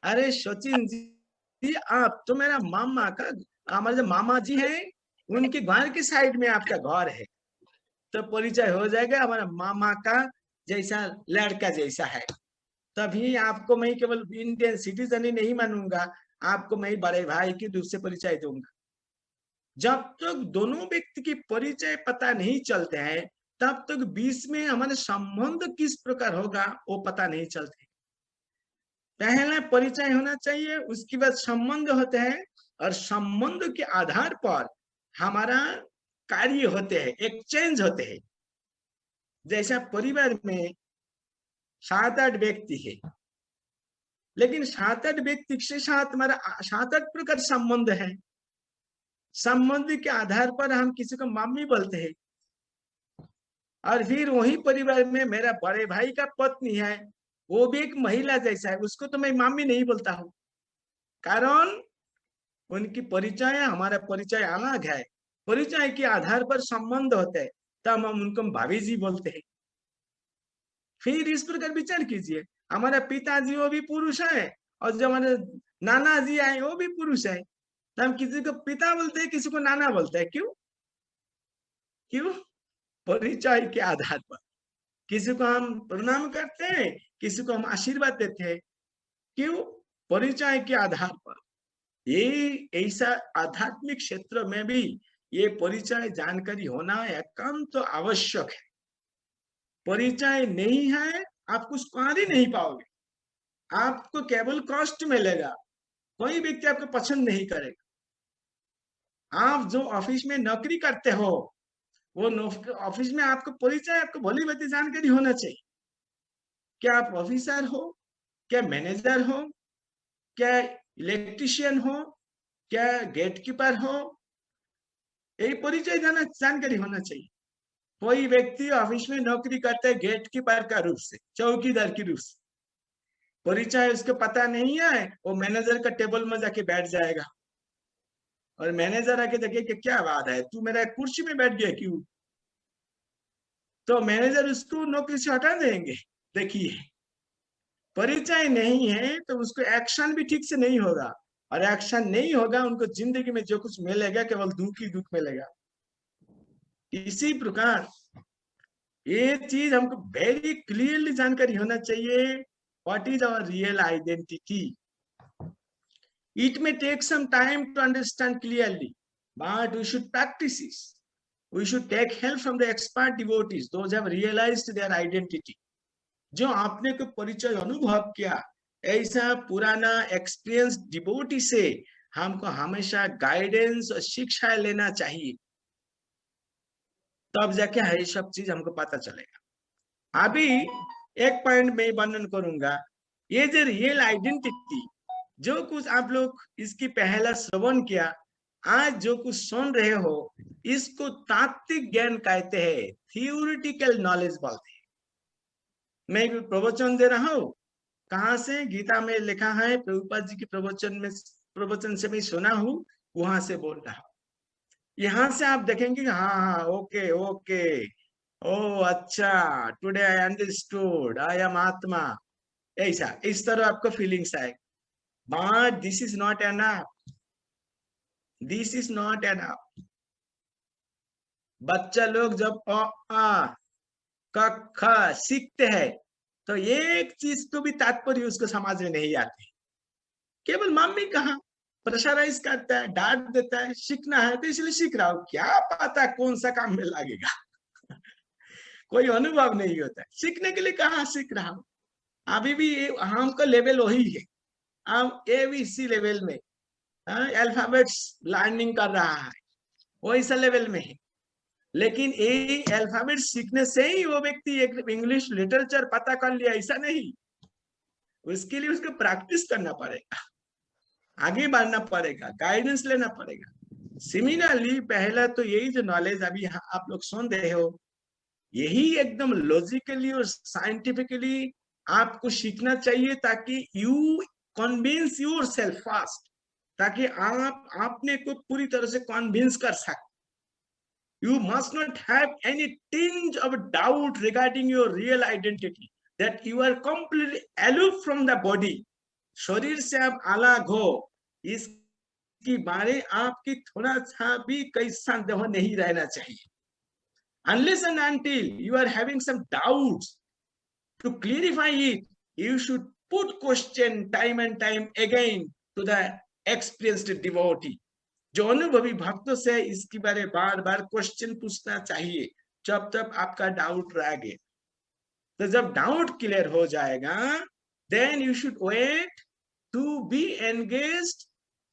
अरे सचिन जी आप तो मेरा मामा का, हमारे जो मामा जी हैं उनके घर के साइड में आपका घर है, तो परिचय हो जाएगा हमारा मामा का जैसा लड़का जैसा है। तभी आपको मैं केवल इंडियन सिटीजन ही नहीं मानूंगा, आपको मैं बड़े भाई की रूप से परिचय दूंगा। जब तक दोनों व्यक्ति की परिचय पता नहीं चलते हैं तब तक बीच में हमारे संबंध किस प्रकार होगा वो पता नहीं चलते। पहले परिचय होना चाहिए, उसके बाद संबंध होते हैं, और संबंध के आधार पर हमारा कार्य होते हैं, एक्सचेंज होते हैं। जैसा परिवार में 7-8 व्यक्ति है, लेकिन 7-8 व्यक्ति के साथ हमारा 7-8 प्रकार संबंध है। संबंध के आधार पर हम किसी को मम्मी बोलते हैं, और फिर वही परिवार में मेरा बड़े भाई का पत्नी है, वो भी एक महिला जैसा है, उसको तो मैं मम्मी नहीं बोलता हूँ, कारण उनकी परिचय हमारा परिचय अलग है। परिचय के आधार पर संबंध होते हैं, तब हम उनको भाभी जी बोलते हैं। फिर इस प्रकार विचार कीजिए, हमारा पिताजी वो भी पुरुष है, और जो हमारे नाना जी आए वो भी पुरुष है, तो हम किसी को पिता बोलते हैं, किसी को नाना बोलते हैं। क्यों? क्यों? परिचय के आधार पर। किसी को हम प्रणाम करते हैं, किसी को हम आशीर्वाद देते हैं। क्यों? परिचय के आधार पर। ये ऐसा आध्यात्मिक क्षेत्र में भी ये परिचय जानकारी होना एकांत तो आवश्यक है। परिचय नहीं है आप कुछ कर ही नहीं पाओगे, आपको केवल कष्ट मिलेगा, कोई व्यक्ति आपको पसंद नहीं करेगा। आप जो ऑफिस में नौकरी करते हो, वो ऑफिस में आपको परिचय, आपको भली भांति जानकारी होना चाहिए। क्या आप ऑफिसर हो, क्या मैनेजर हो, क्या इलेक्ट्रिशियन हो, क्या गेटकीपर हो, यही परिचय जानकारी होना चाहिए। कोई व्यक्ति ऑफिस में नौकरी करता है गेटकीपर का रूप से, चौकीदार के रूप से, परिचय उसको पता नहीं है, वो मैनेजर का टेबल में जाके बैठ जाएगा, और मैनेजर आके देखे कि क्या बात है, तू मेरा कुर्सी में बैठ गया क्यों? तो मैनेजर उसको नौकरी से हटा देंगे। देखिए, परिचय नहीं है तो उसको एक्शन भी ठीक से नहीं होगा, और एक्शन नहीं होगा उनको जिंदगी में जो कुछ मिलेगा केवल दुख ही दुख मिलेगा। इसी प्रकार ये चीज हमको वेरी क्लियरली जानकारी होना चाहिए, what is our real identity. It may take some time to understand clearly, but we should practice it. We should take help from the expert devotees, those who have realized their identity. जो आपने को परिचय अनुभव किया, ऐसा पुराना experience devotee से हमको हमेशा गाइडेंस और शिक्षा लेना चाहिए, तब जाके ये सब चीज हमको पता चलेगा। अभी एक पॉइंट में वर्णन करूंगा, ये जो रियल आइडेंटिटी, जो कुछ आप लोग इसकी पहला श्रवण किया, आज जो कुछ सुन रहे हो, इसको तात्विक ज्ञान कहते हैं, थियोरिटिकल नॉलेज बोलते हैं। मैं प्रवचन दे रहा हूँ, कहाँ से? गीता में लिखा है, प्रभुपाद जी के प्रवचन से मैं सुना हूँ, वहां से बोल रहा हूँ। यहाँ से आप देखेंगे हाँ ओके ओके, ओ अच्छा, today I understood, I am आत्मा, ऐसा इस तरह आपको फीलिंग्स आए। But this is not enough, this is not enough. बच्चा लोग जब अ आ क ख सीखते हैं तो एक चीज को भी तात्पर्य उसको समझ में नहीं आती, केवल मम्मी कहा प्रेशराइज करता है, डांट देता है, सीखना है तो इसलिए सीख रहा हूँ, क्या पता कौन सा काम में लगेगा। कोई अनुभव नहीं होता है, सीखने के लिए कहा सीख रहा हूँ। अभी भी हमका लेवल वही है, हम ABC लेवल में अल्फाबेट्स लर्निंग कर रहा है, वही सा लेवल में है। लेकिन ये अल्फाबेट सीखने से ही वो व्यक्ति एक इंग्लिश लिटरेचर पता कर लिया, ऐसा नहीं। उसके लिए उसको प्रैक्टिस करना पड़ेगा, आगे बढ़ना पड़ेगा, गाइडेंस लेना पड़ेगा। सिमिलरली पहला तो यही जो नॉलेज अभी आप लोग सुन रहे हो, यही एकदम लॉजिकली और साइंटिफिकली आपको सीखना चाहिए, ताकि यू कन्विंस योरसेल्फ फास्ट, ताकि आप अपने को पूरी तरह से कन्विंस कर सके। You must not have any tinge of doubt regarding your real identity, that you are completely aloof from the body. शरीर से आप अलग हो, इसकी बारे आपकी थोड़ा सा भी कोई संदेह नहीं रहना चाहिए। Unless and until you are having some doubts, to clarify it, you should put question time and time again to the experienced devotee. जो अनुभवी भक्तों से इसके बारे बार बार क्वेश्चन पूछना चाहिए जब तक आपका डाउट रह गया। तो जब डाउट क्लियर हो जाएगा, then you should wait to be engaged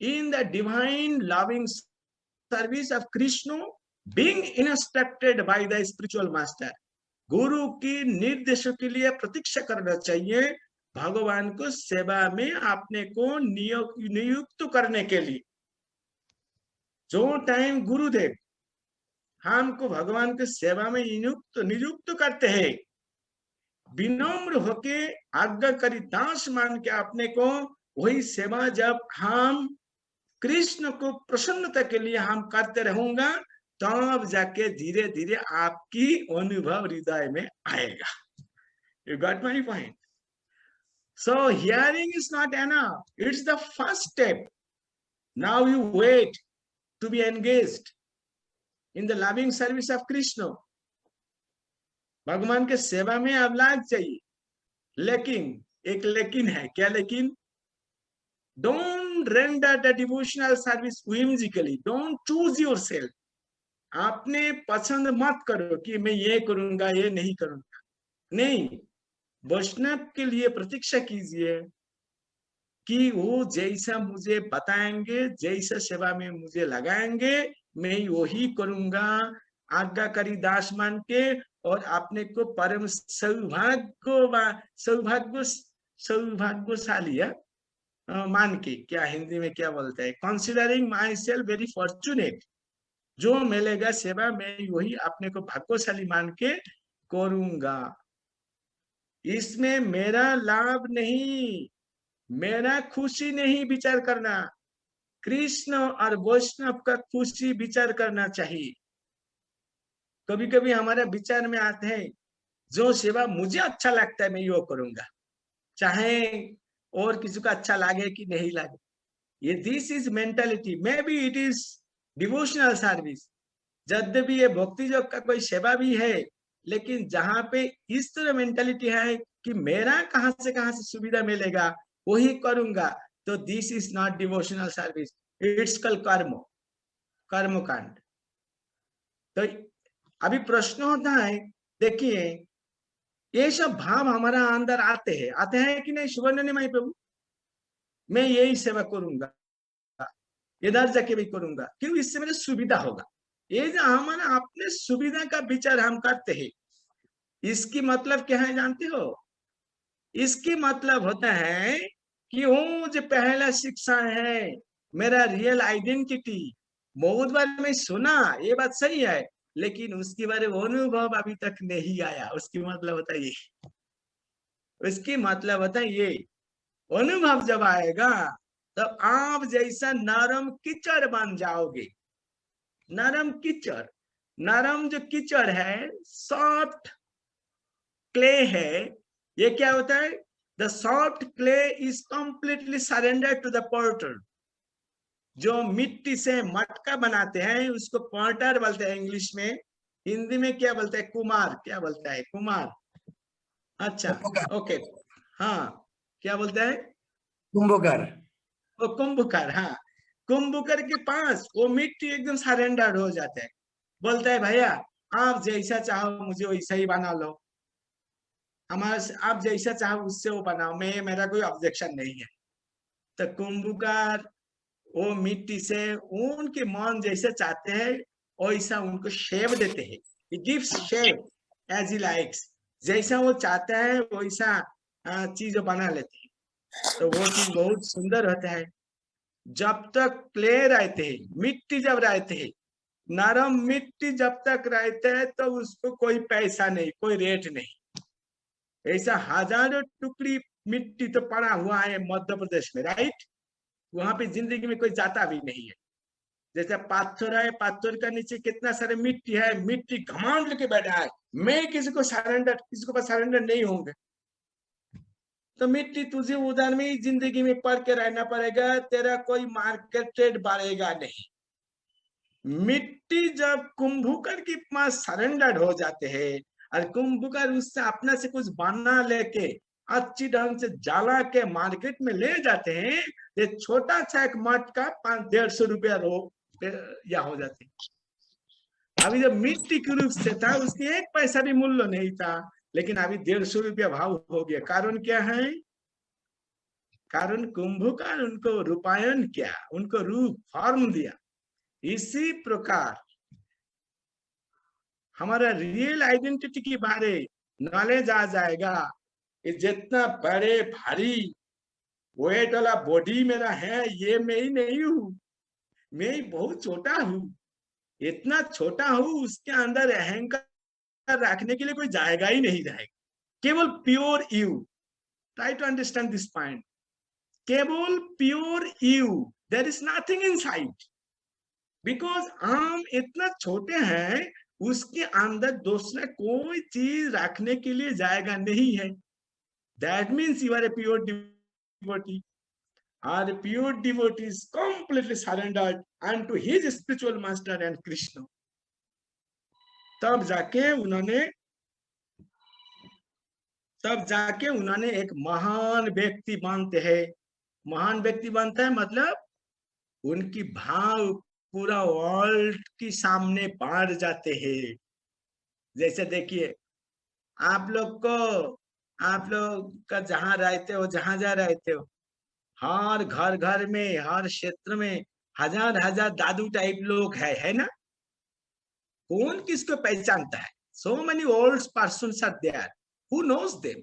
in the divine loving service of Krishna, being instructed by the spiritual master. गुरु की निर्देशों के लिए प्रतीक्षा करना चाहिए, भगवान को सेवा में अपने को नियुक्त करने के लिए। जो टाइम गुरुदेव हमको भगवान के सेवा में नियुक्त करते हैं, विनम्र होके आज्ञाकारी दास मान के अपने को वही सेवा जब हम कृष्ण को प्रसन्नता के लिए हम करते रहूंगा, तब जाके धीरे धीरे आपकी अनुभव हृदय में आएगा। You got my point? So hearing is not enough, it's the first step. Now you wait to be engaged in the loving service of Krishna. भगवान के सेवा में आप लाग चाहिए, लेकिन एक लेकिन है, क्या लेकिन? Don't render the devotional service whimsically. Don't choose yourself. आपने पसंद मत करो कि मैं ये करूंगा ये नहीं करूंगा, नहीं। वैष्णव के लिए प्रतीक्षा कीजिए कि वो जैसा मुझे बताएंगे, जैसा सेवा में मुझे लगाएंगे, मैं वही करूंगा आज्ञाकारी दास मान के, और अपने को परम सौभाग्यशाली मान के, क्या हिंदी में क्या बोलते हैं, considering my self very fortunate. जो मिलेगा सेवा मैं वही अपने को भाग्यशाली मान के करूंगा। इसमें मेरा लाभ नहीं, मेरा खुशी नहीं विचार करना, कृष्ण और वैष्णव का खुशी विचार करना चाहिए। कभी कभी हमारे विचार में आते हैं जो सेवा मुझे अच्छा लगता है मैं यो करूंगा, चाहे और किसी को अच्छा लगे कि नहीं लगे। ये this is mentality. May be it is devotional service, जब भी ये भक्ति योग का कोई सेवा भी है, लेकिन जहां पे इस तरह मेंटालिटी है कि मेरा कहां से सुविधा मिलेगा वही करूंगा, तो this is not devotional service, it's कल कर्मकांड। तो अभी प्रश्न होता है, देखिए ये सब भाव हमारा अंदर आते हैं कि नहीं? सुवर्ण निमाई प्रभु मैं यही सेवा करूंगा, इधर जाके भी करूंगा, क्यों? इससे मेरे सुविधा होगा। ये जो हमारा अपने सुविधा का विचार हम करते हैं, इसकी मतलब क्या है जानते हो? इसकी मतलब होता है कि वो जो पहला शिक्षा है, मेरा रियल आइडेंटिटी, बहुत बार मैं सुना ये बात सही है, लेकिन उसके बारे में अनुभव अभी तक नहीं आया। उसकी मतलब होता है ये, उसकी मतलब होता है ये, अनुभव जब आएगा तब आप जैसा नरम कीचड़ बन जाओगे। नरम कीचड़, नरम जो कीचड़ है, सॉफ्ट क्ले है, ये क्या होता है? The soft clay is completely surrender to the potter. जो मिट्टी से मटका बनाते हैं उसको पोर्टर बोलते हैं इंग्लिश में, हिंदी में क्या बोलता है? कुमार। क्या बोलता है? कुमार। अच्छा, कुंभकार। ओके। हाँ, क्या बोलता है? कुंभकार। वो कुंभकार। हाँ, कुंभकार के पास वो मिट्टी एकदम सरेंडर हो जाता है। बोलता है भैया आप जैसा चाहो मुझे वैसा ही बना लो, हमारे आप जैसा चाहो उससे वो बनाओ, मैं मेरा कोई ऑब्जेक्शन नहीं है। तो कुंभकार वो मिट्टी से उनके मन जैसे चाहते हैं वैसा उनको शेप देते हैं। He gives shape as he likes। जैसा वो चाहता है वैसा चीज बना लेते हैं। तो वो चीज बहुत सुंदर होता है। जब तक क्ले रहते हैं, मिट्टी जब रहते हैं, नरम मिट्टी जब तक रहते हैं तो उसको कोई पैसा नहीं, कोई रेट नहीं। ऐसा हजारों टुकड़ी मिट्टी तो पड़ा हुआ है मध्य प्रदेश में, राइट? वहां पे जिंदगी में कोई जाता भी नहीं है। जैसे पाथर है, पाथर का नीचे कितना सारे मिट्टी है, मिट्टी घमंड लेके बैठा है, मैं किसी को सरेंडर नहीं होंगे। तो मिट्टी तुझे उधर में ही जिंदगी में पढ़ के रहना पड़ेगा, तेरा कोई मार्केट रेट बढ़ेगा नहीं। मिट्टी जब कुंभकर के पास सरेंडर हो जाते हैं और कुंभकर उससे अपना से कुछ बना लेके अच्छी ढंग से जला के मार्केट में ले जाते हैं, ये छोटा सा एक मट का 150 रुपया या हो जाते हैं। अभी जब मिट्टी के रूप से था उसके एक पैसा भी मूल्य नहीं था, लेकिन अभी 150 रुपया भाव हो गया। कारण क्या है? कारण कुंभकार उनको रूपायन किया, उनको रूप फॉर्म दिया। इसी प्रकार हमारा रियल आइडेंटिटी के बारे नॉलेज आ जाएगा कि जितना बड़े भारी वेट वाला बॉडी मेरा है, ये मैं ही नहीं हूं, मैं ही बहुत छोटा हूं। इतना छोटा हूं, उसके अंदर अहंकार रखने के लिए कोई जाएगा ही नहीं रहेगा। केवल pure you. Try to understand this point. केवल pure you, there is nothing inside. Because हम इतना छोटे हैं, उसके अंदर दूसरा कोई चीज रखने के लिए जाएगा नहीं है। That means you are a pure devotee. और pure devotee is completely surrendered unto his spiritual master and Krishna। तब जाके उन्होंने एक महान व्यक्ति बनते हैं। महान व्यक्ति बनता है मतलब उनकी भाव पूरा वर्ल्ड के सामने बढ़ जाते हैं। जैसे देखिए, आप लोग का जहां रहते हो, जहां रहते हो, हर घर में, हर क्षेत्र में हजार दादू टाइप लोग है ना? कौन किसको पहचानता है? So many old persons are there. Who knows them?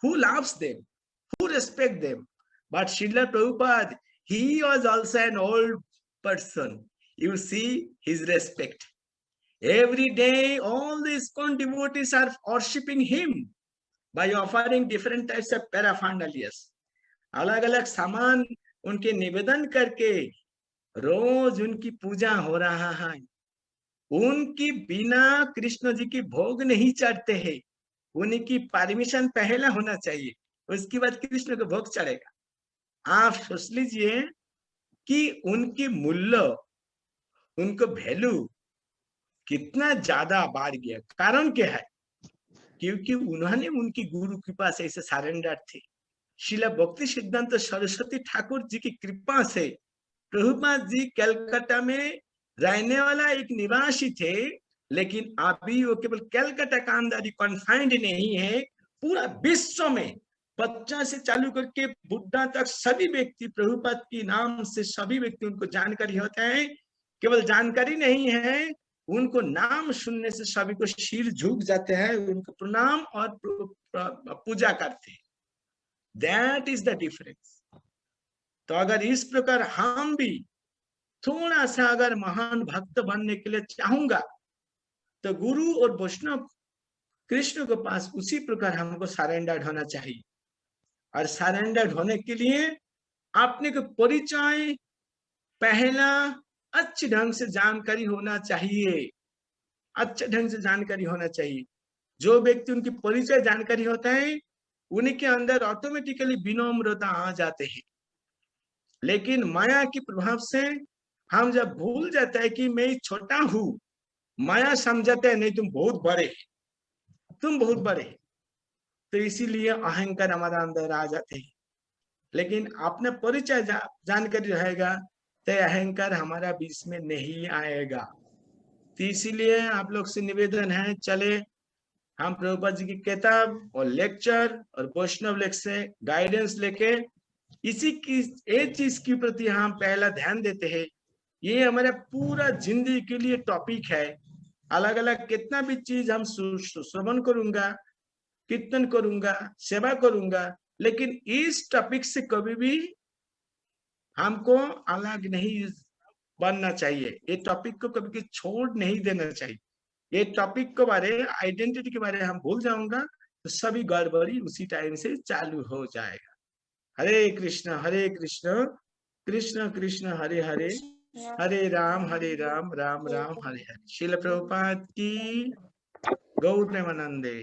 Who loves them? Who respect them? But Srila Prabhupada, he was also an old person. You see his respect. Every day, all the ISKCON devotees are worshipping him by offering different types of paraphernalia. अलग अलग सामान उनके निवेदन करके रोज उनकी पूजा हो रहा है। उनकी बिना कृष्ण जी की भोग नहीं चढ़ते हैं। उनकी परमिशन पहले होना चाहिए, उसके बाद कृष्ण को भोग चढ़ेगा। आप सोच लीजिए कि उनकी मूल्य, उनको वैल्यू कितना ज्यादा बढ़ गया। कारण क्या है? क्योंकि उन्होंने उनकी गुरु कृपा से ऐसे सरेंडर थे। श्रील भक्ति सिद्धांत सरस्वती ठाकुर जी की कृपा से प्रभुपाद जी कलकत्ता में रहने वाला एक निवासी थे, लेकिन अभी वो केवल कलकत्ता का अंदर ही कन्फाइंड नहीं है, पूरा विश्व में बच्चा से चालू करके बुढ़ा तक सभी व्यक्ति प्रभुपाद के नाम से सभी व्यक्ति उनको जानकारी होता है। केवल जानकारी नहीं है, उनको नाम सुनने से सभी को सिर झुक जाते हैं, उनको प्रणाम और पूजा करते हैं। That is the difference. तो अगर इस प्रकार हम भी थोड़ा सा अगर महान भक्त बनने के लिए चाहूंगा, तो गुरु और वैष्णव कृष्ण के पास उसी प्रकार हमको सरेंडर्ड होना चाहिए। और सरेंडर्ड होने के लिए अपने को परिचय पहला अच्छे ढंग से जानकारी होना चाहिए। अच्छे ढंग से जानकारी होना चाहिए। जो व्यक्ति उनकी परिचय जानकारी होता है, उनके अंदर ऑटोमेटिकली विनम्रता आ जाते हैं। लेकिन माया के प्रभाव से हम जब भूल जाता है कि मैं छोटा हूं, माया समझते हैं नहीं तुम बहुत बड़े, तुम बहुत बड़े, तो इसीलिए अहंकार हमारा अंदर आ जाते हैं। लेकिन अपने परिचय जानकारी रहेगा तो अहंकार हमारा बीच में नहीं आएगा। तो इसीलिए आप लोग से निवेदन है, चले हम प्रभुपाद जी की किताब और लेक्चर और वैष्णव लेख से गाइडेंस लेके इसी की एक चीज के प्रति हम पहला ध्यान देते हैं। ये हमारा पूरा जिंदगी के लिए टॉपिक है। अलग अलग कितना भी चीज हम श्रवण करूंगा, कीर्तन करूंगा, सेवा करूंगा, लेकिन इस टॉपिक से कभी भी हमको अलग नहीं बनना चाहिए। ये टॉपिक को कभी छोड़ नहीं देना चाहिए। ये टॉपिक के बारे, आइडेंटिटी के बारे हम भूल जाऊंगा तो सभी गड़बड़ी उसी टाइम से चालू हो जाएगा। हरे कृष्ण कृष्ण कृष्ण हरे हरे, हरे राम राम राम हरे हरे। श्रील प्रभुपाद की गौर प्रेमानंदे।